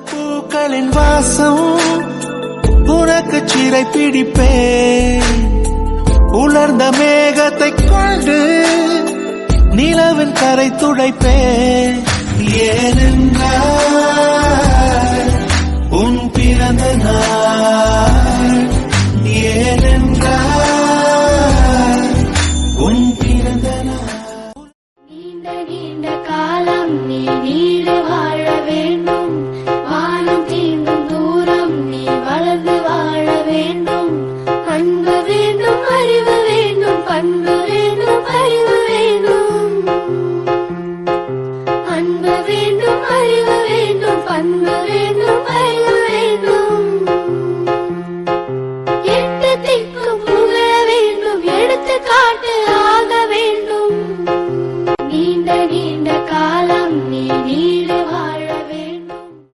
பூக்களின் வாசம் உனக்கு சிறை பிடிப்பேன். உலர்ந்த மேகத்தை கொண்டு நிலவின் கரை துடைப்பேன். ஏனென்றால் உன் பிறந்த நாள், ஏனென்றால் உன் பிறந்த நாள். நீண்ட நீண்ட காலம் நீ நீடு வாழ வேண்டும். வானம் தீண்டும் தூரம் நீ வளர்ந்து வாழ வேண்டும். அன்பு வேண்டும், அறிவு வேண்டும், பண்பு வேண்டும், அறிவு வேண்டும். அன்பு வேண்டும், அறிவு வேண்டும், பண்பு வேண்டும்.